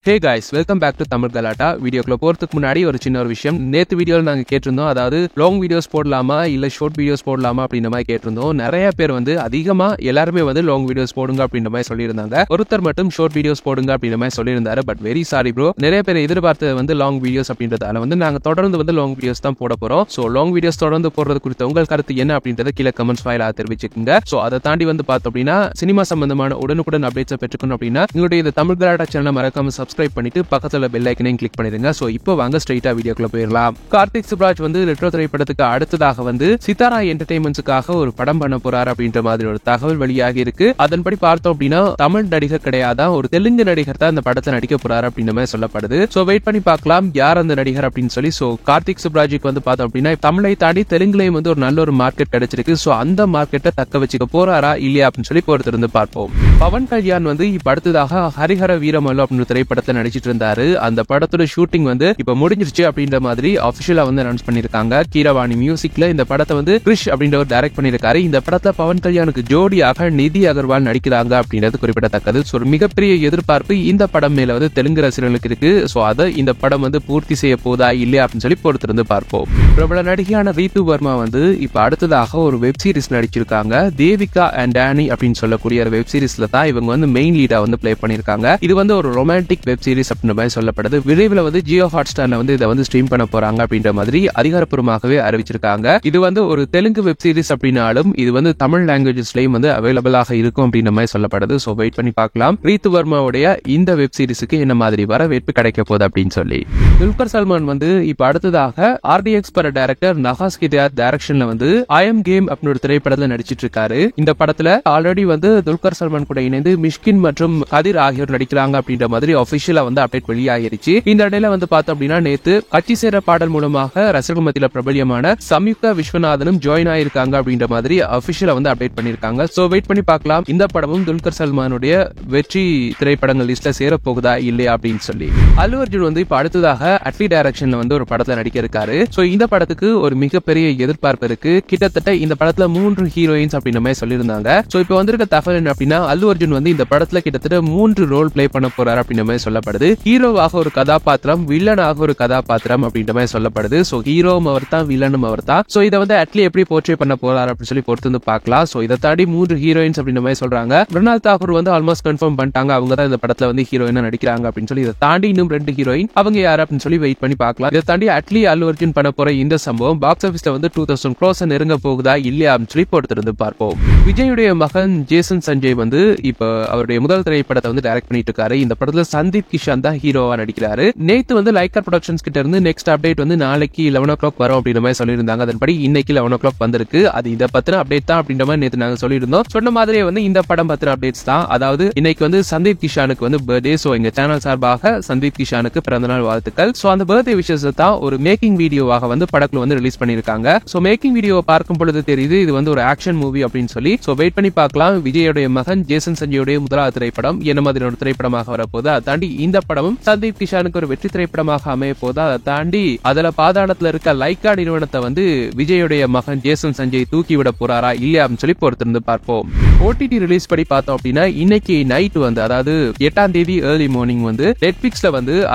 Hey guys, welcome back to Tamil Galata. வீடியோக்குள்ள போறதுக்கு முன்னாடி ஒரு சின்ன ஒரு விஷயம். நேத்து வீடியோல நாங்க கேட்டிருந்தோம், அதாவது லாங் வீடியோஸ் போடலாமா இல்ல ஷார்ட் வீடியோஸ் போடலாமா அப்படின்ற மாதிரி கேட்டிருந்தோம். நிறைய பேர் அதிகமா எல்லாருமே லாங் வீடியோஸ் போடுங்க அப்படின்ற மாதிரி சொல்லியிருந்தாங்க. ஒருத்தர் மட்டும் ஷார்ட் வீடியோஸ் போடுங்க அப்படின்ற மாதிரி சொல்லியிருந்தாரு. பட் வெரி சாரி ப்ரோ, நிறைய பேர் எதிர்பார்த்தது லாங் வீடியோஸ் அப்படின்றதால நாங்க தொடர்ந்து லாங் வீடியோஸ் தான் போட போறோம். சோ லாங் வீடியோஸ் தொடர்ந்து போடுறது குறித்த உங்கள் கருத்து என்ன அப்படின்றத கீழே கமெண்ட்ஸ் வாயிலா தெரிவிச்சுக்கோங்க. சோ அதை தாண்டி பார்த்தோம் அப்படின்னா சினிமா சம்பந்தமான உடனுக்குடன் அப்டேட்ஸ் பெற்றுக்கணும் அப்படின்னா உங்களுடைய இந்த தமிழ் கலாட்டா சேனலை மறக்காம சப்ஸ்கிரைப் பண்ணிட்டு பக்கத்துல பெல் ஐக்கனையும் கிளிக் பண்ணிடுங்க. சோ இப்போ வாங்க ஸ்ட்ரைட்டா வீடியோக்குள்ள போயிடலாம். கார்த்திக் சுப்ராஜ் ரெட்ரோ திரைப்படத்துக்கு அடுத்ததாக சித்தாரா என்டர்டெயின்மெண்ட்ஸ்க்காக ஒரு படம் பண்ண போறாரு அப்படின்ற மாதிரி ஒரு தகவல் வெளியாகி இருக்கு. அதன்படி பார்த்தோம் அப்படின்னா தமிழ் நடிகர் கிடையாதா, ஒரு தெலுங்கு நடிகர் தான் இந்த படத்தை நடிக்க போறாரு அப்படின்ற மாதிரி சொல்லப்படுது. சோ வெயிட் பண்ணி பார்க்கலாம் யார் அந்த நடிகர் அப்படின்னு சொல்லி. சோ கார்த்திக் சுப்ராஜுக்கு பார்த்தோம் அப்படின்னா தமிழை தாண்டி தெலுங்குலயும் ஒரு நல்ல ஒரு மார்க்கெட் கிடைச்சிருக்கு. சோ அந்த மார்க்கெட்டை தக்க வச்சுக்க போறாரா இல்லையா அப்படின்னு சொல்லி பொறுத்திருந்து பார்ப்போம். பவன் கல்யாண் இப்ப அடுத்ததாக ஹரிஹர வீரமல்லு அப்படின்ற திரைப்படத்தை நடிச்சிட்டு இருந்தாரு. அந்த படத்தோட ஷூட்டிங் இப்ப முடிஞ்சிருச்சு அப்படின்ற மாதிரி ஆபிஷியலா அனௌன்ஸ் பண்ணிருக்காங்க. கீரவாணி மியூசிக்ல இந்த படத்தை கிரிஷ் அப்படின்றவர் டைரக்ட் பண்ணிருக்காரு. இந்த படத்துல பவன் கல்யாணுக்கு ஜோடியாக நிதி அகர்வால் நடிக்கிறாங்க அப்படின்றது குறிப்பிடத்தக்கது. ஒரு மிகப்பெரிய எதிர்பார்ப்பு இந்த படம் மேல தெலுங்கு ரசிகர்களுக்கு இருக்கு. சோ அதை இந்த படம் பூர்த்தி செய்ய போதா இல்லையா அப்படின்னு சொல்லி பொறுத்திருந்து பார்ப்போம். பிரபல நடிகையான ரீத்து வர்மா இப்ப அடுத்ததாக ஒரு வெப் சீரிஸ் நடிச்சிருக்காங்க. தேவிகா அண்ட் டேனி அப்படின்னு சொல்லக்கூடிய ஒரு வெப் சீரிஸ்ல தான் இவங்க மெயின் லீடா பிளே பண்ணிருக்காங்க. இது ஒரு ரொமான்டிக் வெப் சீரிஸ் அப்படின்ற மாதிரி சொல்லப்படுது. விரைவில் ஜியோ ஹாட்ஸ்டார்ல இதை ஸ்ட்ரீம் பண்ண போறாங்க அப்படின்ற மாதிரி அதிகாரப்பூர்வமாகவே அறிவிச்சிருக்காங்க. இது ஒரு தெலுங்கு வெப் சீரிஸ் அப்படின்னாலும் இது தமிழ் லாங்குவேஜஸ்லயும் அவைலபிளாக இருக்கும் அப்படின்ற மாதிரி சொல்லப்படுது. சோ வெயிட் பண்ணி பார்க்கலாம் ரீத்து வர்மாவுடைய இந்த வெப் சீரிஸுக்கு என்ன மாதிரி வரவேற்பு கிடைக்க போகுது அப்படின்னு சொல்லி. துல்கர் சல்மான் இப்ப அடுத்ததாக ஆர்டிஎக்ஸ் பட டைரக்டர் நகாஸ் கிதியார் டைரக்ஷன்ல ஐ எம் கேம் அப்படின்னு ஒரு திரைப்படத்துல நடிச்சிட்டு இருக்காரு. இந்த படத்துல ஆல்ரெடி துல்கர் சல்மான் கூட இணைந்து மிஷ்கின் மற்றும் கதிர் ஆகியோர் நடிக்கிறாங்க அப்படின்ற மாதிரி ஆபிஷியலா அப்டேட் வெளியாகிருச்சு. இந்த இடையில பார்த்தோம் அப்படின்னா நேத்து கட்சி சேர பாடல் மூலமாக ரசிகர்கள் மத்தியில பிரபலியமான சம்யுக்தா விஸ்வநாதனும் ஜாயின் ஆயிருக்காங்க அப்படின்ற மாதிரி ஆபிஷியலா அப்டேட் பண்ணிருக்காங்க. சோ வெயிட் பண்ணி பார்க்கலாம் இந்த படமும் துல்கர் சல்மானுடைய வெற்றி திரைப்படங்கள் லிஸ்ட்ல சேர போகுதா இல்லையா அப்படின்னு சொல்லி. அல்லு அர்ஜுன் இப்ப அடுத்ததாக அட்லி டைரக்ஷன்ல ஒரு படத்துல நடிக்க இருக்காரு. சோ இந்த படத்துக்கு ஒரு மிகப்பெரிய எதிர்பார்ப்பு இருக்கு. கிட்டத்தட்ட இந்த படத்துல 3 ஹீரோயின்ஸ் அப்படின்ற மாதிரி சொல்லியிருந்தாங்க. சோ இப்ப வந்திருக்க தகவல் என்ன அப்படின்னா அல்லு அர்ஜுன் இந்த படத்துல கிட்டத்தட்ட 3 ரோல் பிளே பண்ண போறாரு அப்படின்ற மாதிரி சொல்லப்படுது. ஹீரோவாக ஒரு கதாபாத்திரம், வில்லனாக ஒரு கதாபாத்திரம் அப்படின்ற மாதிரி சொல்லப்படுது. சோ ஹீரோவும் அவர் தான், வில்லனும் அவர் தான். சோ இதை அட்லி எப்படி போர்ட்ரே பண்ண போறாரு அப்படின்னு சொல்லி பொறுத்து பார்க்கலாம். சோ இதை தாண்டி 3 ஹீரோயின்ஸ் அப்படின்ற மாதிரி சொல்றாங்க. மிருனால் தாக்கூர் ஆல்மோஸ்ட் கன்ஃபார்ம் பண்ணிட்டாங்க. அவங்க தான் இந்த படத்துல ஹீரோயினா நடிக்கிறாங்க அப்படின்னு சொல்லி. இதை தாண்டி இன்னும் 2 ஹீரோயின், அவங்க யாரு அப்படின்னு சொல்லி வெயிட் பண்ணி பார்க்கலாம். இதை தாண்டி அட்லி அல்லு அர்ஜுன் பண்ண போற இந்த சம்பவம் பாக்ஸ் ஆபீஸ்ல 2000 crores நெருங்க போகுதா இல்லையா அப்படின்னு சொல்லி பொறுத்திருந்து பார்ப்போம். விஜயுடைய மகன் ஜேசன் சஞ்சய் இப்ப அவருடைய முதல் திரைப்படத்தை டைரக்ட் பண்ணிட்டு இருக்காரு. இந்த படத்துல சந்தீப் கிஷான் தான் ஹீரோவா நடிக்கிறாரு. நேத்து லைக்கா ப்ரொடக்ஷன்ஸ் கிட்ட இருந்து நெக்ஸ்ட் அப்டேட் நாளைக்கு 11 o'clock வரும் அப்படின்ற மாதிரி சொல்லியிருந்தாங்க. அதன்படி இன்னைக்கு 11 o'clock வந்திருக்கு. அது இதை பத்தின அப்டேட் தான் அப்படின்ற மாதிரி நேத்து நாங்க சொல்லியிருந்தோம். சொன்ன மாதிரியே இந்த படம் பத்தின அப்டேட்ஸ் தான். அதாவது இன்னைக்கு சந்தீப் கிஷானுக்கு பர்த்டே. சோ எங்க சேனல் சார்பாக சந்தீப் கிஷானுக்கு பிறந்தநாள் வாழ்த்துக்கள். சோ அந்த பர்த்டே விஷஸ் தான் ஒரு மேக்கிங் வீடியோவாக படக்குள்ள ரிலீஸ் பண்ணிருக்காங்க. சோ மேக்கிங் வீடியோவை பார்க்கும் பொழுது தெரியுது இது ஒரு ஆக்ஷன் மூவி அப்படின்னு சொல்லி. சோ வெயிட் பண்ணி பார்க்கலாம் விஜயோடைய மகன் ஜேசன் சஞ்சயோடைய முதலாவது திரைப்படம் என்ன மாதிரி ஒரு திரைப்படமாக வரப்போது. அதை தாண்டி இந்த படமும் சந்தீப் கிஷானுக்கு ஒரு வெற்றி திரைப்படமாக அமைய போது. அதை தாண்டி அதுல பாதாளத்துல இருக்க லைக்கா நிறுவனத்தை விஜயுடைய மகன் ஜேசன் சஞ்சய் தூக்கி விட போறாரா இல்லையா அப்படின்னு சொல்லி பொறுத்திருந்து பார்ப்போம். ஓடிடி ரிலீஸ் படி பார்த்தோம் அப்படின்னா இன்னைக்கு நைட் அதாவது 8ஆம் தேதி ஏர்லி மார்னிங் நெட்ஃபிளிக்ஸ்ல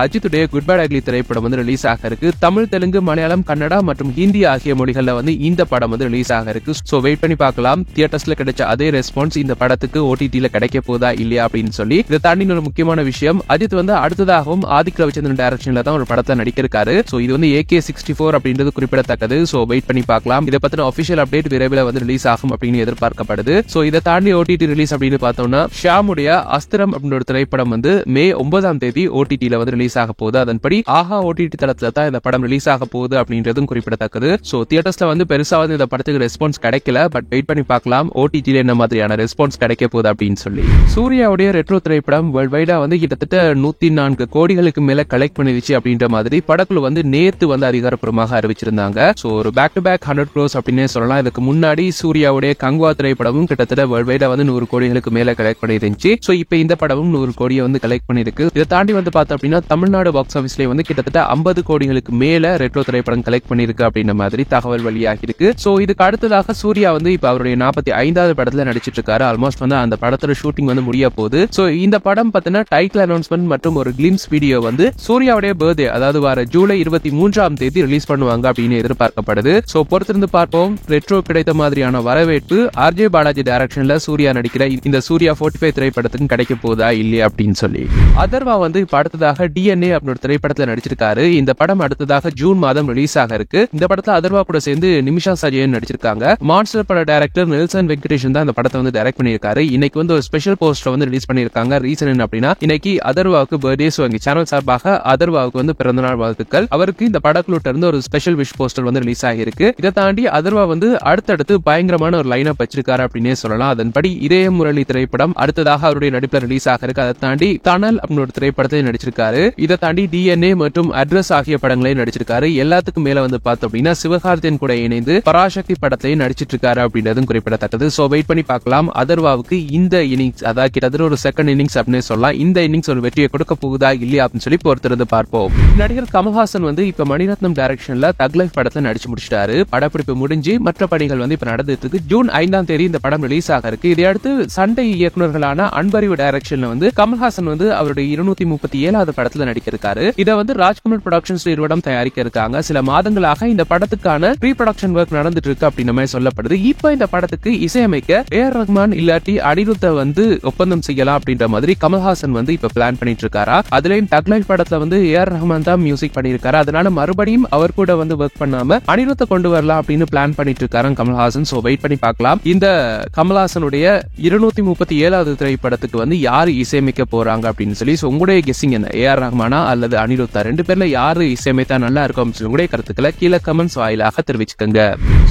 அஜித்துடைய குட் பேட் அக்லி திரைப்படம் ரிலீஸ் ஆக இருக்கு. தமிழ், தெலுங்கு, மலையாளம், கன்னடா மற்றும் ஹிந்தி ஆகிய மொழிகள்ல இந்த படம் ரிலீஸ் ஆக இருக்கு. சோ வெயிட் பண்ணி பார்க்கலாம் தியேட்டர்ஸ்ல கிடைச்ச அதே ரெஸ்பான்ஸ் இந்த படத்துக்கு ஓடிடில கிடைக்க போதா இல்லையா அப்படின்னு சொல்லி. இதை தாண்டி ஒரு முக்கியமான விஷயம், அஜித் அடுத்ததாகவும் ஆதிக் ரவிச்சந்திரன் டைரக்ஷன்ல தான் ஒரு படத்தை நடிக்க இருக்காரு. சோ இது AK64 அப்படின்றது குறிப்பிடத்தக்கது. சோ வெயிட் பண்ணி பார்க்கலாம். இதை பத்தின ஆஃபிஷியல் அப்டேட் விரைவில் ரிலீஸ் ஆகும் அப்படின்னு எதிர்பார்க்கப்படுது. சோ இதை தாண்டி ஓடிடி ரிலீஸ் அப்படின்னு பார்த்தோம்னா ஷாமுடைய அஸ்திரம் அப்படின்ற ஒரு திரைப்படம் மே 9ஆம் தேதி ஓடிடில ரிலீஸ் ஆக போகுது. அதன்படி ஆஹா ஓடிடி தளத்துல தான் இந்த படம் ரிலீஸ் ஆக போகுது அப்படின்றதும் குறிப்பிடத்தக்கது. சோ தியேட்டர்ஸ்ல பெருசா இந்த படத்துக்கு ரெஸ்பான்ஸ் கிடைக்கல. பட் வெயிட் பண்ணி பார்க்கலாம் ஓடிடில என்ன மாதிரியான ரெஸ்பான்ஸ் கிடைக்க போகுது அப்படின்னு சொல்லி. சூர்யாவுடைய ரெட்ரோ திரைப்படம் வேர்ல்ட் வைடா கிட்டத்தட்ட 104 கோடிகளுக்கு மேல கலெக்ட் பண்ணிருச்சு அப்படின்ற மாதிரி படக்குழு நேத்து அதிகாரப்பூர்வமாக அறிவிச்சிருந்தாங்க. சோ ஒரு பேக் டு பேக் 100 crores அப்படின்னே சொல்லலாம். இதுக்கு முன்னாடி சூர்யாவுடைய கங்குவா திரைப்படமும் கிட்டத்தட்ட வேர்ல்ட் வேர்ல்ட் வைடா வந்து 100 கோடிகளுக்கு மேல கலெக்ட் பண்ணிருந்துச்சு. சோ இப்போ இந்த படமும் 100 கோடியை வந்து கலெக்ட் பண்ணிருக்கு. இதை தாண்டி வந்து பார்த்தோம் அப்படின்னா தமிழ்நாடு பாக்ஸ் ஆபீஸ்ல வந்து கிட்டத்தட்ட 50 கோடிகளுக்கு மேல ரெட்ரோ திரைப்படம் கலெக்ட் பண்ணிருக்கு அப்படின்ற மாதிரி தகவல் வெளியாகி இருக்கு. சோ இதுக்கு அடுத்ததாக சூர்யா வந்து இப்ப அவருடைய 45வது படத்துல நடிச்சிட்டு இருக்காரு. ஆல்மோஸ்ட் வந்து அந்த படத்தோட ஷூட்டிங் வந்து முடிய போகுது. சோ இந்த படம் பார்த்தீங்கன்னா டைட்டில் அனௌன்ஸ்மெண்ட் மற்றும் ஒரு கிளிம்ஸ் வீடியோ வந்து சூர்யாவுடைய பர்த்டே அதாவது வர ஜூலை 23ஆம் தேதி ரிலீஸ் பண்ணுவாங்க அப்படின்னு எதிர்பார்க்கப்படுது. சோ பொறுத்திருந்து பார்ப்போம். ரெட்ரோ கிடைத்த மாதிரியான வரவேற்பு ஆர்ஜே பாலாஜி டைரக்ஷன்ல சூர்யா நடிக்கிற இந்த சூர்யா 45 திரைப்படத்துக்கு கிடைக்க போதா இல்லையா அப்படின்னு சொல்லி. அதர்வா வந்து இப்ப அடுத்ததாக டிஎன்ஏ அப்படின்ற திரைப்படத்துல நடிச்சிருக்காரு. இந்த படம் அடுத்ததாக ஜூன் மாதம் ரிலீஸ் ஆக இருக்கு. இந்த படத்துல அதர்வா கூட சேர்ந்து நிமிஷா சஜயன் நடிச்சிருக்காங்க. மான்ஸ்டர் பட டைரக்டர் நெல்சன் வெங்கடேஷன் தான் இந்த படத்தை வந்து டைரக்ட் பண்ணியிருக்காரு. இன்னைக்கு வந்து ஒரு ஸ்பெஷல் போஸ்டர் வந்து ரிலீஸ் பண்ணிருக்காங்க. ரீசன் என்ன அப்படின்னா இன்னைக்கு அதர்வாவுக்கு பர்த்டே. சோ எங்க சேனல் சார்பாக அதர்வாவுக்கு வந்து பிறந்தநாள் வாழ்த்துக்கள். அவருக்கு இந்த படக்குழுட்ட இருந்து ஒரு ஸ்பெஷல் விஷ் போஸ்டர் வந்து ரிலீஸ் ஆகிருக்கு. இதை தாண்டி அதர்வா வந்து அடுத்தடுத்து பயங்கரமான ஒரு லைன் அப் வச்சிருக்காரு அப்படின்னே சொல்லலாம். அதன்படி இதய முரளி திரைப்படம் அடுத்ததாக அவருடைய நடிப்புல ரிலீஸ் ஆக இருக்கு. அதை தாண்டி தனல் அப்படின்னு ஒரு திரைப்படத்தை நடிச்சிருக்காரு. இதை தாண்டி டிஎன்ஏ மற்றும் அட்ரஸ் ஆகிய படங்களையும் நடிச்சிருக்காரு. எல்லாத்துக்கும் மேல வந்து பார்த்தோம் அப்படின்னா சிவகார்த்தியன் கூட இணைந்து பராசக்தி படத்தையும் நடிச்சிட்டு இருக்காரு அப்படின்றதும் குறிப்பிடத்தக்கது. சோ வெயிட் பண்ணி பார்க்கலாம் அதர்வாவுக்கு இந்த இன்னிங்ஸ் அதாவது கிட்டத்தட்ட ஒரு செகண்ட் இன்னிங்ஸ் அப்படின்னு சொல்லலாம். இந்த இன்னிங்ஸ் ஒரு வெற்றியை கொடுக்க போகுதா இல்லையா அப்படின்னு சொல்லி பொறுத்திருந்து பார்ப்போம். நடிகர் கமல்ஹாசன் வந்து இப்ப மணிரத்னம் டைரக்ஷன்ல தக் லைஃப் படத்துல நடிச்சு முடிச்சிட்டாரு. படப்பிடிப்பு முடிஞ்சு மற்ற பணிகள் வந்து இப்ப நடந்துட்டு இருக்கு. ஜூன் 5ஆம் தேதி இந்த படம் ரிலீஸ் ஆக இருக்கு. இதையடுத்து சண்டை இயக்குநர்களான அன்பறிவு டைரக்ஷன்ல வந்து கமல்ஹாசன் வந்து அவருடைய 237வது படத்துல நடிக்க இருக்காரு. இதை வந்து ராஜ்கமல் புரொடக்ஷன்ஸ் நிறுவனம் தயாரிக்க இருக்காங்க. சில மாதங்களாக இந்த படத்துக்கான ப்ரீ ப்ரொடக்ஷன் ஒர்க் நடந்துட்டு இருக்கு அப்படின்னு மாதிரி சொல்லப்படுது. இப்ப இந்த படத்துக்கு இசையமைக்க ஏஆர் ரஹ்மான் இல்லாட்டி அனிருத்தை வந்து ஒப்பந்தம் செய்யலாம் அப்படின்ற மாதிரி கமல்ஹாசன் வந்து இப்ப பிளான் பண்ணிட்டு இருக்காரா. அதுலயும் தக் லைஃப் படத்துல வந்து ஏஆர் ரஹ்மான் தான் மியூசிக் பண்ணிருக்காரு. அதனால மறுபடியும் அவர் கூட வந்து ஒர்க் பண்ணாம அனிருத்தை கொண்டு வரலாம் அப்படின்னு பிளான் பண்ணிட்டு இருக்காரு கமல்ஹாசன். சோ வெயிட் பண்ணி பார்க்கலாம். இந்த கமல்ஹாசனுடைய 237வது திரைப்படத்துக்கு வந்து யாரு இசையமைக்க போறாங்க அப்படின்னு சொல்லி. சோ உங்களுடைய கெஸ்ஸிங் என்ன? ஏஆர் ரஹ்மானா அல்லது அனிருத்தா? ரெண்டு பேர்ல யாரு இசையமைத்தா நல்லா இருக்கும் அப்படின்னு உங்களுடைய கருத்துக்களை கீழே கமெண்ட்ஸ் வாயிலாக தெரிவிச்சுக்கோங்க.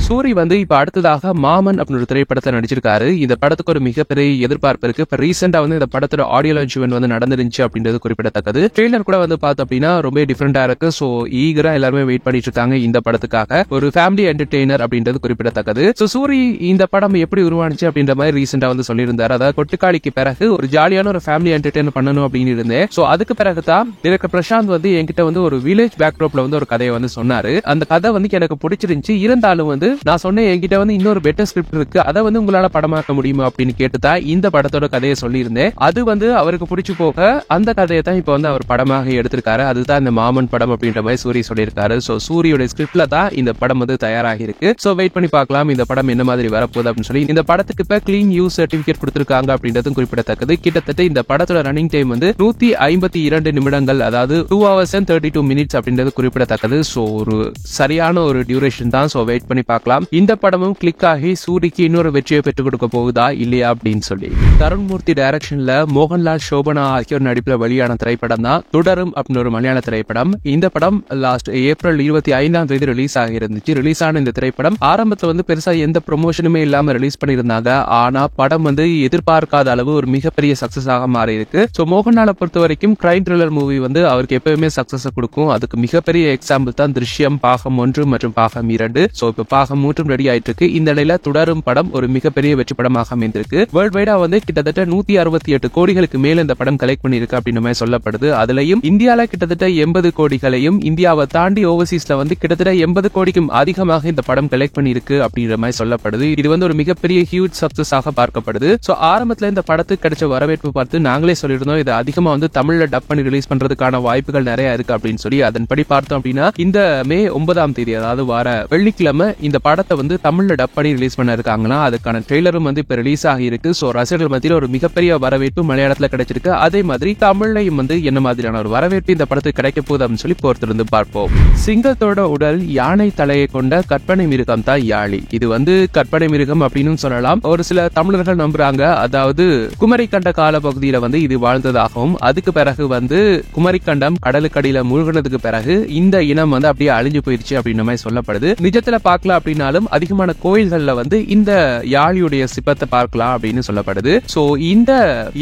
சூரி வந்து இப்ப அடுத்ததாக மாமன் அப்படின்னு ஒரு திரைப்படத்தை நடிச்சிருக்காரு. இந்த படத்துக்கு ஒரு மிகப்பெரிய எதிர்பார்ப்பு இருக்கு. இப்ப ரீசெண்டா வந்து இந்த படத்தோட ஆடியோ லான்ச் வந்து நடந்துருந்துச்சு அப்படின்றது குறிப்பிடத்தக்கது. ட்ரெய்லர் கூட வந்து பார்த்தோம் அப்படின்னா ரொம்ப டிஃபரெண்டா இருக்கு. சோ ஈகரா எல்லாருமே வெயிட் பண்ணிட்டு இருக்காங்க இந்த படத்துக்காக. ஒரு ஃபேமிலி என்டர்டெய்னர் அப்படின்றது குறிப்பிடத்தக்கது. சோ சூரி இந்த படம் எப்படி உருவானுச்சு அப்படின்ற மாதிரி ரீசெண்டா வந்து சொல்லியிருந்தாரு. அதாவது கொட்டுக்காளிக்கு பிறகு ஒரு ஜாலியான ஒரு ஃபேமிலி என்டர்டெய்னர் பண்ணணும் அப்படின்னு இருந்தேன். சோ அதுக்கு பிறகுதான் டைரக்டர் பிரசாந்த் வந்து என்கிட்ட வந்து ஒரு வில்லேஜ் பேக்ட்ராப்ல வந்து ஒரு கதையை வந்து சொன்னாரு. அந்த கதை வந்து எனக்கு பிடிச்சிருந்துச்சு. இருந்தாலும் வந்து நான் சொன்னேன் என்கிட்ட வந்து இன்னொரு பெட்டர் ஸ்கிரிப்ட் இருக்கு, அதை வந்து உங்களால படமாக்க முடியுமா அப்படின்னு கேட்டுதான் இந்த படத்தோட கதையை சொல்லியிருந்தேன். அது வந்து அவருக்கு பிடிச்சு போக அந்த கதையை தான் இப்ப வந்து அவர் படமாக எடுத்திருக்காரு. அதுதான் இந்த மாமன் படம் அப்படின்ற மாதிரி சூரி சொல்லியிருக்காரு. சோ சூரியோட ஸ்கிரிப்ட்ல தான் இந்த படம் வந்து தயாராகி இருக்கு. சோ வெயிட் பண்ணி பார்க்கலாம் இந்த படம் என்ன மாதிரி வரப்போகுது அப்படின்னு சொல்லி. இந்த படத்துக்கு இப்ப கிளீன் யூஸ் சர்டிபிகேட் கொடுத்திருக்காங்க அப்படின்றதும் குறிப்பிடத்தக்கது. கிட்டத்தட்ட இந்த படத்தோட ரன்னிங் டைம் வந்து 152 நிமிடங்கள், அதாவது 2 hours and 32 minutes அப்படின்றது குறிப்பிடத்தக்கது. சோ ஒரு சரியான ஒரு டியூரேஷன் தான். சோ வெயிட் பண்ணி பார்க்கலாம். இந்த படமும் கிளிக் ஆகி சூரிக்கு இன்னொரு வெற்றியை பெற்றுக் கொடுக்க போகுதா இல்லையா அப்படின்னு சொல்லி. தருண்மூர்த்தி டைரக்ஷன்ல மோகன்லால் சோபனா ஆகியோர் நடிப்புல வெளியான திரைப்படம் தான் தொடரும் அப்படின்னு ஒரு மலையாள திரைப்படம். இந்த படம் லாஸ்ட் ஏப்ரல் 25ஆம் தேதி ரிலீஸ் ஆகி இருந்துச்சு. ரிலீஸ் ஆன இந்த திரைப்படம் ஆரம்பத்துல வந்து பெருசா எந்த ப்ரொமோஷனுமே இல்லாம ரிலீஸ் பண்ணியிருந்தாங்க. ஆனா படம் வந்து எதிர்பார்க்காத அளவு ஒரு மிகப்பெரிய சக்சஸ் ஆக மாறி இருக்கு. சோ மோகன்லாலை பொறுத்த வரைக்கும் கிரைம் த்ரில்லர் மூவி வந்து அவருக்கு எப்பவுமே சக்சஸ் கொடுக்கும். அதுக்கு மிகப்பெரிய எக்ஸாம்பிள் தான் திருஷ்யம் பாகம் 1 மற்றும் பாகம் 2. சோ இப்ப பாகம் 3 ரெடி ஆயிட்டு இருக்கு. இந்த நிலையில தொடரும் படம் ஒரு மிகப்பெரிய வெற்றி படமாக அமைந்திருக்கு. வேர்ல்ட் வைடா வந்து கிட்டத்தட்ட 168 கோடிகளுக்கு மேல இந்த படம் கலெக்ட் பண்ணிருக்கு அப்படின்னு சொல்லப்படுது. அதுலயும் இந்தியால கிட்டத்தட்ட 80 கோடிகளையும் இந்தியாவை தாண்டி ஓவர்சீஸ்ல வந்து கிட்டத்தட்ட 80 கோடிக்கும் அதிகமாக இந்த படம் கலெக்ட் பண்ணிருக்கு அப்படின்ற மாதிரி சொல்லப்படுது. இது வந்து ஒரு மிகப்பெரிய ஹியூஜ் சக்சஸ் ஆக பார்க்கப்படுது. சோ ஆரம்பத்துல இந்த படத்துக்கு கிடைச்ச வரவேற்பு பார்த்து நாங்களே சொல்லியிருந்தோம் இது அதிகமா வந்து தமிழ்ல டப் பண்ணி ரிலீஸ் பண்றதுக்கான வாய்ப்புகள் நிறைய இருக்கு அப்படின்னு சொல்லி. அதன்படி பார்த்தோம் அப்படின்னா இந்த மே 9ஆம் தேதி அதாவது வார வெள்ளிக்கிழமை இந்த படத்தை வந்து தமிழ்ல டப் பண்ணி ரிலீஸ் பண்ண இருக்காங்கன்னா அதுக்கான ட்ரெய்லரும் வந்து இப்ப ரிலீஸ் ஆகி இருக்கு. சோ ரசிகர்கள் மத்தியில் ஒரு மிகப்பெரிய வரவேற்பு மலையாளத்துல கிடைச்சிருக்கு. அதே மாதிரி தமிழ்லையும் வந்து என்ன மாதிரியான ஒரு வரவேற்பு இந்த படத்துக்கு கிடைக்க போகுது அப்படின்னு சொல்லி பொறுத்திருந்து பார்ப்போம். சிங்கத்தோட உடல் யானை தலையை கொண்ட கற்பனை மிருகம் தான் யாழி. இது வந்து கற்பனை மிருகம் அப்படின்னு சொல்லலாம். ஒரு சில தமிழர்கள் நம்புறாங்க. அதாவது குமரிக்கண்ட கால பகுதியில வந்து இது வாழ்ந்ததாகவும் அதுக்கு பிறகு வந்து குமரிக்கண்டம் கடலுக்கடியில மூழ்கினதுக்கு பிறகு இந்த இனம் வந்து அப்படியே அழிஞ்சு போயிருச்சு அப்படின்னு மாதிரி சொல்லப்படுது. நிஜத்துல பார்க்கலாம் அப்படின்னாலும் அதிகமான கோயில்கள்ல வந்து இந்த யாழியுடைய சிற்பத்தை பார்க்கலாம் அப்படின்னு சொல்லப்படுது. சோ இந்த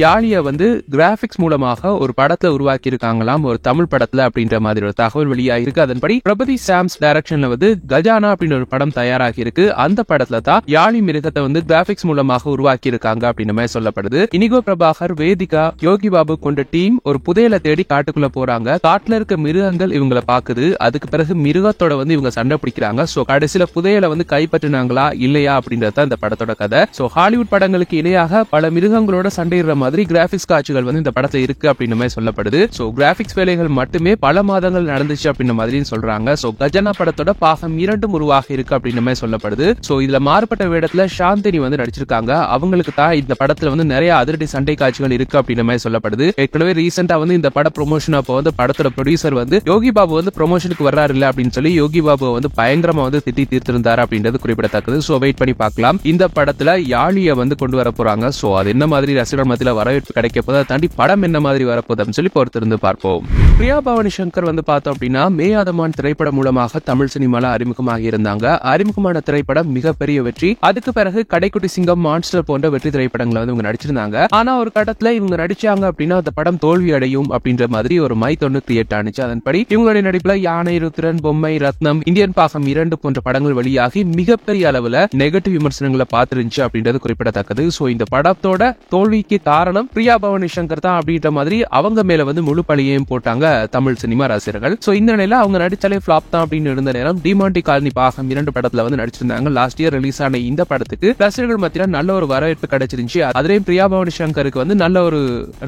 யாழிய வந்து கிராபிக்ஸ் மூலமாக ஒரு படத்துல உருவாக்கி இருக்காங்களாம், ஒரு தமிழ் படத்துல அப்படின்ற மாதிரி ஒரு தகவல் வெளியாகிருக்கு. அதன்படி பிரபதி சாம்ஸ் டைரக்ஷன்ல வந்து கஜானா அப்படின்னு ஒரு படம் தயாராகி இருக்கு. அந்த படத்துல தான் யாழி மிருகத்தை வந்து கிராபிக்ஸ் மூலமாக உருவாக்கி இருக்காங்க அப்படின்னு மாதிரி சொல்லப்படுது. இனிகோ பிரபாகர், வேதிகா, யோகி பாபு கொண்ட டீம் ஒரு புதையலை தேடி காட்டுக்குள்ள போறாங்க. காட்டுல இருக்க மிருகங்கள் இவங்களை பாக்குது. அதுக்கு பிறகு மிருகத்தோட வந்து இவங்க சண்டை பிடிக்கிறாங்க. சோ கடைசியில புதையலை வந்து கைப்பற்றினாங்களா இல்லையா அப்படின்றத இந்த படத்தோட கதை. சோ ஹாலிவுட் படங்களுக்கு இணையாக பல மிருகங்களோட சண்டையிடுற மாதிரி கிராபிக்ஸ் காட்சிகள் வந்து இந்த படத்துல இருக்கு அப்படின்னு மாதிரி சொல்லப்படுது. சோ கிராபிக்ஸ் வேலைகள் மட்டுமே பல மாதங்கள் நடந்துச்சு அப்படின்ற மாதிரி சொல்றாங்க. சோ கஜானா படத்தோட பாகம் 2 உருவாக இருக்கு அப்படின்னு மாதிரி சொல்லப்படுது. சோ இதுல மாறுபட்ட வேடத்துல சாந்தினி வந்து நடிச்சிருக்காங்க. அவங்களுக்கு தான் இந்த படத்துல வந்து நிறைய அதிரடி சண்டை காட்சிகள் இருக்கு அப்படின்னு மாதிரி சொல்லப்படுது. ஏற்கனவே ரீசெண்டா வந்து இந்த பட ப்ரொமோஷன் அப்போ வந்து படத்தோட ப்ரொடியூசர் வந்து யோகி பாபு வந்து ப்ரொமோஷனுக்கு வர்றாரு இல்ல அப்படின்னு சொல்லி யோகி பாபு வந்து பயங்கரமா வந்து திட்டி தீர்த்திருந்தாரு அப்படின்றது குறிப்பிடத்தக்கது. சோ வெயிட் பண்ணி பார்க்கலாம். இந்த படத்துல யாழிய வந்து கொண்டு வர போறாங்க. சோ அது என்ன மாதிரி ரசிகர்கள் மத்தியில வரவேற்பு கிடைக்க போதா தாண்டி படம் என்ன மாதிரி வரப்போகுது அப்படின்னு சொல்லி பொறுத்திருந்து பார்ப்போம். பிரியா பவானி சங்கர் வந்து பார்த்தோம் அப்படின்னா மே அதமான் திரைப்படம் மூலமாக தமிழ் சினிமால அறிமுகமாக இருந்தாங்க. அறிமுகமான திரைப்படம் மிகப்பெரிய வெற்றி. அதுக்கு பிறகு கடைக்குட்டி சிங்கம், மான்ஸ்டர் போன்ற வெற்றி திரைப்படங்களை வந்து இவங்க நடிச்சிருந்தாங்க. ஆனா ஒரு கட்டத்துல இவங்க நடிச்சாங்க அப்படின்னா அந்த படம் தோல்வி அடையும் அப்படின்ற மாதிரி ஒரு மைத் ஒன்று கிரியேட் ஆனிச்சு. அதன்படி இவங்களுடைய நடிப்புல யானை, ருத்ரன், பொம்மை, ரத்னம், இந்தியன் பாகம் 2 போன்ற படங்கள் வெளியாகி மிகப்பெரிய அளவுல நெகட்டிவ் விமர்சனங்களை பார்த்துருந்துச்சு அப்படின்றது குறிப்பிடத்தக்கது. சோ இந்த படத்தோட தோல்விக்கு காரணம் பிரியா பவானி சங்கர் தான் அப்படின்ற மாதிரி அவங்க மேல வந்து முழு பழியையும் போட்டாங்க தமிழ் சினிமா ரசிகர்கள். சோ இந்த நிலையில அவங்க நடிச்சாலே ஃபிளாப் தான் அப்படின்னு இருந்த நேரம் டிமாண்டி காலனி பாகம் 2 படத்துல வந்து நடிச்சிருந்தாங்க. லாஸ்ட் இயர் ரிலீஸ் ஆன இந்த படத்துக்கு ரசிகர்கள் மத்தியில நல்ல ஒரு வரவேற்பு கிடைச்சிருந்துச்சு. அதுலயும் பிரியா பவானி சங்கருக்கு வந்து நல்ல ஒரு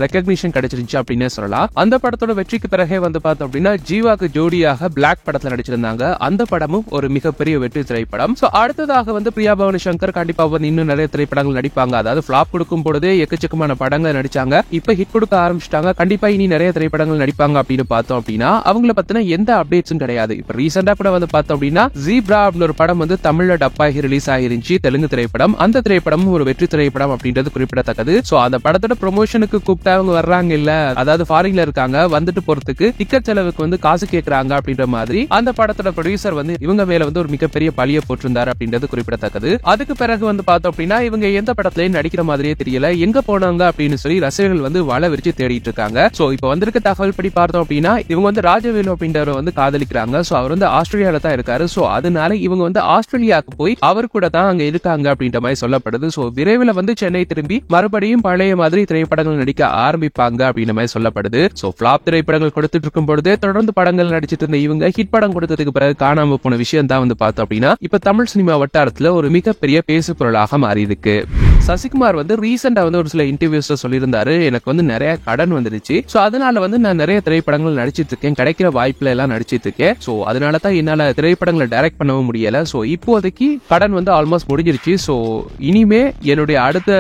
ரெகக்னிஷன் கிடைச்சிருந்துச்சு அப்படின்னு சொல்லலாம். அந்த படத்தோட வெற்றிக்கு பிறகே வந்து பார்த்தோம் அப்படின்னா ஜீவாக்கு ஜோடியாக பிளாக் படத்துல நடிச்சிருந்தாங்க. அந்த படமும் ஒரு மிகப்பெரிய வெற்றி திரைப்படம். சோ அடுத்ததாக வந்து பிரியா பவானி சங்கர் கண்டிப்பா வந்து இன்னும் நிறைய திரைப்படங்கள் நடிப்பாங்க. அதாவது ஃபிளாப் கொடுக்கும் பொழுதே எக்கச்சக்கமான படங்கள் நடிச்சாங்க. இப்ப ஹிட் கொடுக்க ஆரம்பிச்சிட்டாங்க. கண்டிப்பா இனி நிறைய திரைப்படங்கள் நடிப்பாங்க அப்படின்னு பார்த்தோம் அப்படின்னா அவங்கள பத்தின எந்த அப்டேட்ஸும் கிடையாது. இப்ப ரீசெண்டா கூட வந்து பார்த்தோம் அப்படின்னா ஜீப்ரா அப்படின்னு ஒரு படம் வந்து தமிழ்ல டப்பாகி ரிலீஸ் ஆகிருந்துச்சு, தெலுங்கு திரைப்படம். அந்த திரைப்படமும் ஒரு வெற்றி திரைப்படம் அப்படின்றது குறிப்பிடத்தக்கது. சோ அந்த படத்தோட ப்ரொமோஷனுக்கு கூப்பிட்டு அவங்க வர்றாங்க இல்ல, அதாவது ஃபாரின்ல இருக்காங்க, வந்துட்டு போறதுக்கு டிக்கெட் செலவுக்கு வந்து காசு கேட்கறாங்க அப்படின்ற மாதிரி அந்த படத்தோட ப்ரொடியூசர் வந்து இவங்க மேல வந்து ஒரு மிகப்பெரிய பழிய போட்டிருந்தாரு அப்படின்றது குறிப்பிடத்தக்கது. அதுக்கு பிறகு வந்து பார்த்தோம் அப்படின்னா இவங்க எந்த படத்திலயும் நடிக்கிற மாதிரியே தெரியல, எங்க போனாங்க அப்படின்னு சொல்லி ரசிகர்கள் வந்து வலை விரிச்சு தேடிட்டு இருக்காங்க. சோ இப்ப வந்திருக்க தகவல் படி பார்த்தோம் அப்படின்னா இவங்க வந்து ராஜவேலு அப்படின்றவரை வந்து காதலிக்கிறாங்க. சோ அவர் வந்து ஆஸ்திரேலியால தான் இருக்காரு. சோ அதனால இவங்க வந்து ஆஸ்திரேலியாவுக்கு போய் அவர் கூட தான் அங்க இருக்காங்க அப்படின்ற மாதிரி சொல்லப்படுது. சோ விரைவில் வந்து சென்னை திரும்பி மறுபடியும் பழைய மாதிரி திரைப்படங்கள் நடிக்க ஆரம்பிப்பாங்க அப்படின்ற மாதிரி சொல்லப்படுது. சோ ஃபிளாப் திரைப்படங்கள் கொடுத்துட்டு இருக்கும் பொழுதே தொடர்ந்து படங்கள் நடிச்சிட்டு இருந்த இவங்க ஹிட் படம் கொடுத்ததுக்கு பிறகு காணாம போன விஷயம் தான் வந்து பார்த்தோம் அப்படின்னா இப்ப தமிழ் சினிமா வட்டாரத்துல ஒரு மிகப்பெரிய பேசு பொருளாக மாறி இருக்கு. சசிகுமார் வந்து ரீசெண்டா வந்து ஒரு சில இன்டர்வியூஸ்ல சொல்லியிருந்தாரு, எனக்கு வந்து நிறைய கடன் வந்துருச்சு. சோ அதனால வந்து நான் நிறைய திரைப்படங்கள் நடிச்சிட்டு இருக்கேன், கிடைக்கிற வாய்ப்புல எல்லாம் நடிச்சிட்டு இருக்கேன். சோ அதனால தான் என்னால திரைப்படங்களை டைரக்ட் பண்ணவும் முடியல. சோ இப்போதைக்கு கடன் வந்து ஆல்மோஸ்ட் முடிஞ்சிருச்சு. சோ இனிமே என்னுடைய அடுத்த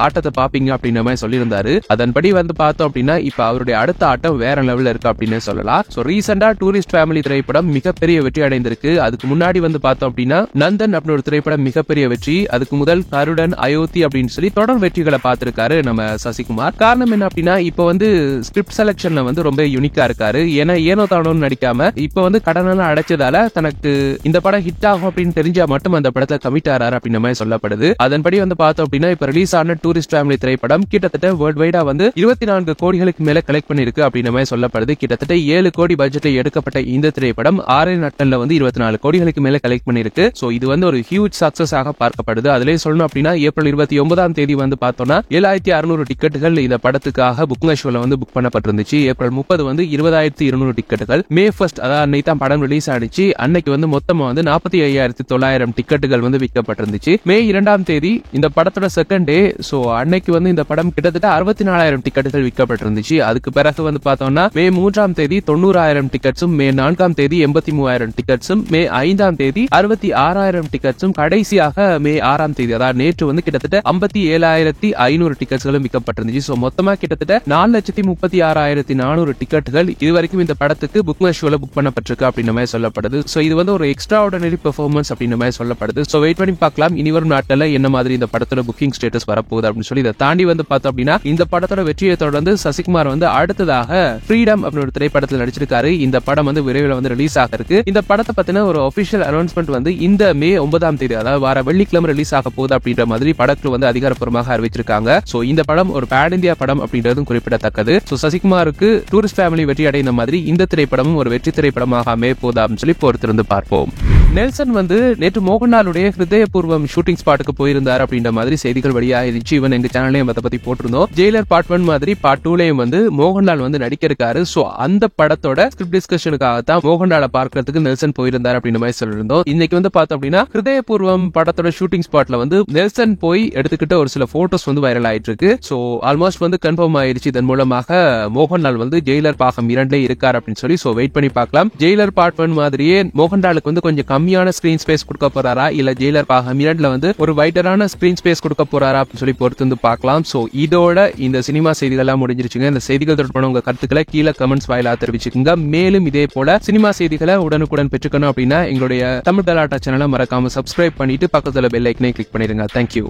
ஆட்டத்தை பாப்பீங்க அப்படின்ற மாதிரி சொல்லியிருந்தாரு. அதன்படி வந்து பார்த்தோம் அப்படின்னா இப்ப அவருடைய அடுத்த ஆட்டம் வேற லெவல்ல இருக்கு அப்படின்னு சொல்லலாம். சோ ரீசெண்டா டூரிஸ்ட் ஃபேமிலி திரைப்படம் மிகப்பெரிய வெற்றி அடைந்திருக்கு. அதுக்கு முன்னாடி வந்து பார்த்தோம் அப்படின்னா நந்தன் அப்படின்னு ஒரு திரைப்படம் மிகப்பெரிய வெற்றி. அதுக்கு முதல் கருடன், அயோத்தி அப்படின்னு சொல்லி தொடர் வெற்றிகளை பார்த்திருக்காரு நம்ம சசிகுமார். காரணம் என்ன அப்படின்னா இப்ப வந்து ஸ்கிரிப்ட் செலக்ஷன்ல வந்து ரொம்ப யூனிக்கா இருக்காரு. ஏன்னா ஏனோ தானோன்னு நடிக்காம இப்ப வந்து கடனெல்லாம் அடைச்சதால தனக்கு இந்த படம் ஹிட் ஆகும் அப்படின்னு தெரிஞ்சா மட்டும் அந்த படத்துல கமிட் ஆறாரு அப்படின்ற மாதிரி சொல்லப்படுது. அதன்படி வந்து பார்த்தோம் அப்படின்னா இப்ப ரிலீஸ் ஆன டூரிஸ்ட் ஃபேமிலி திரைப்படம் கிட்டத்தட்ட வேர்ல்ட் வைடா வந்து 24 கோடிகளுக்கு மேல கலெக்ட் பண்ணிருக்கு அப்படின்ற மாதிரி சொல்லப்படுது. கிட்டத்தட்ட 7 கோடி பட்ஜெட்ல எடுக்கப்பட்ட இந்த திரைப்படம் 6 நாட்கள்ல வந்து 24 கோடிகளுக்கு மேல கலெக்ட் பண்ணிருக்கு. சோ இது வந்து ஒரு ஹியூஜ் சக்சஸ் ஆக பார்க்கப்படுது. அதுலயே சொல்லணும் அப்படின்னா ஏப்ரல் 29ஆம் தேதி வந்து பார்த்தோம்னா 7600 டிக்கெட்டுகள் இந்த படத்துக்காக புக்கிங் ஷோல வந்து புக் பண்ணப்பட்டிருந்துச்சு. ஏப்ரல் 30 வந்து 20200 டிக்கெட்டுகள். மே 1 அதாவது அன்னைக்கு தான் படம் ரிலீஸ் ஆனிச்சு. அன்னைக்கு வந்து மொத்தமா வந்து 45900 டிக்கெட்டுகள் வந்து விற்கப்பட்டிருந்துச்சு. மே 2ஆம் தேதி இந்த படத்தோட செகண்ட் டே. சோ அன்னைக்கு வந்து இந்த படம் கிட்டத்தட்ட 64000 டிக்கெட்டுகள் விற்கப்பட்டிருந்துச்சு. அதுக்கு பிறகு வந்து பார்த்தோம்னா மே 3ஆம் தேதி 90000 டிக்கெட்ஸும், மே 4ஆம் தேதி 83000 டிக்கெட்ஸும், மே 5ஆம் தேதி 66000 டிக்கெட்ஸும், கடைசியாக மே 6ஆம் தேதி அதாவது நேற்று வந்து கிட்டத்தட்ட 57500 டிக்கெட்ஸ்களும் விற்கப்பட்டிருந்துச்சு. சோ மொத்தமா கிட்டத்தட்ட 4,36,400 டிக்கெட்டுகள் இதுவரைக்கும் இந்த படத்துக்கு புக் மை ஷோல புக் பண்ணப்பட்டிருக்கு அப்படின்ற மாதிரி சொல்லப்படுது. சோ இது வந்து ஒரு எக்ஸ்ட்ரா ஆர்டினரி பெர்ஃபார்மன்ஸ் அப்படின்ற மாதிரி சொல்லப்படுது. சோ வெயிட் பண்ணி பார்க்கலாம் இனி வரும் நாட்கள்ல என்ன மாதிரி இந்த படத்தோட புக்கிங் ஸ்டேட்டஸ் வரப்போகுது அப்படின்னு சொல்லி. இதை தாண்டி வந்து பார்த்தோம் அப்படின்னா இந்த படத்தோட வெற்றியை தொடர்ந்து சசிகுமார் வந்து அடுத்ததாக ஃப்ரீடம் அப்படின்னு ஒரு திரைப்படத்தில் நடிச்சிருக்காரு. இந்த படம் வந்து விரைவில் வந்து ரிலீஸ் ஆக இருக்கு. இந்த படத்தை பத்தின ஒரு ஆஃபிஷியல் அனௌன்ஸ்மெண்ட் வந்து இந்த மே 9ஆம் தேதி அதாவது வார வெள்ளிக்கிழமை ரிலீஸ் ஆக போகுது அப்படின்ற மாதிரி படக்குழு வந்து அதிகாரப்பூர்வமாக அறிவிச்சிருக்காங்க. சோ இந்த படம் ஒரு பேன் இந்தியா படம் அப்படின்றதும் குறிப்பிடத்தக்கது. சோ சசிகுமாருக்கு டூரிஸ்ட் ஃபேமிலி வெற்றி அடைந்த மாதிரி இந்த திரைப்படமும் ஒரு வெற்றி திரைப்படமாக அமைய போதா அப்படின்னு சொல்லி பொறுத்திருந்து பார்ப்போம். நெல்சன் வந்து நேற்று மோகன்லாலுடைய ஹிருதயபூர்வம் ஷூட்டிங் ஸ்பாட்டுக்கு போயிருந்தார் அப்படின்ற மாதிரி செய்திகள் வெளியாயிருச்சு. இவன் எங்க சேனலையும் அதை பத்தி போட்டிருந்தோம். ஜெயிலர் பார்ட் 1 மாதிரி பார்ட் 2லயும் வந்து மோகன்லால் வந்து நடிக்க இருக்காரு. சோ அந்த படத்தோட ஸ்கிரிப்ட் டிஸ்கஷனுக்காக தான் மோகன்லாலை பார்க்கறதுக்கு நெல்சன் போயிருந்தார் அப்படின்ற மாதிரி சொல்லிருந்தோம். இன்னைக்கு வந்து பார்த்தோம் அப்படின்னா ஹிருதயபூர்வம் படத்தோட ஷூட்டிங் ஸ்பாட்ல வந்து நெல்சன் போய் எடுத்துக்கிட்ட ஒரு சில போட்டோஸ் வந்து வைரல் ஆயிட்டு இருக்கு. சோ ஆல்மோஸ்ட் வந்து கன்ஃபார்ம் ஆயிருச்சு. இதன் மூலமாக மோகன்லால் வந்து ஜெயிலர் பாகம் 2 இருக்கார் அப்படின்னு சொல்லி சோ வெயிட் பண்ணி பார்க்கலாம். ஜெயிலர் பார்ட் 1 மாதிரியே மோகன்லாலுக்கு வந்து கொஞ்சம் கம்மியான ஸ்கிரீன் ஸ்பேஸ் கொடுக்க போறாரா, இல்ல ஜெயிலர் பாகம் 2ல வந்து ஒரு வைடரான ஸ்கிரீன் ஸ்பேஸ் கொடுக்க போறாரா அப்படின்னு சொல்லி பொறுத்து வந்து பார்க்கலாம். சோ இதோட இந்த சினிமா செய்திகள் எல்லாம் முடிஞ்சிருச்சுங்க. இந்த செய்திகள் தொடர்பான உங்க கருத்துக்களை கீழே கமெண்ட்ஸ் வாயிலா தெரிவிச்சுக்கோங்க. மேலும் இதே போல சினிமா செய்திகளை உடனுக்குடன் பெற்றுக்கணும் அப்படின்னா எங்களுடைய தமிழ் கலாட்டா சேனலை மறக்காம சப்ஸ்கிரைப் பண்ணிட்டு பக்கத்துல பெல் ஐக்கனை கிளிக் பண்ணிருங்க. தேங்க்யூ.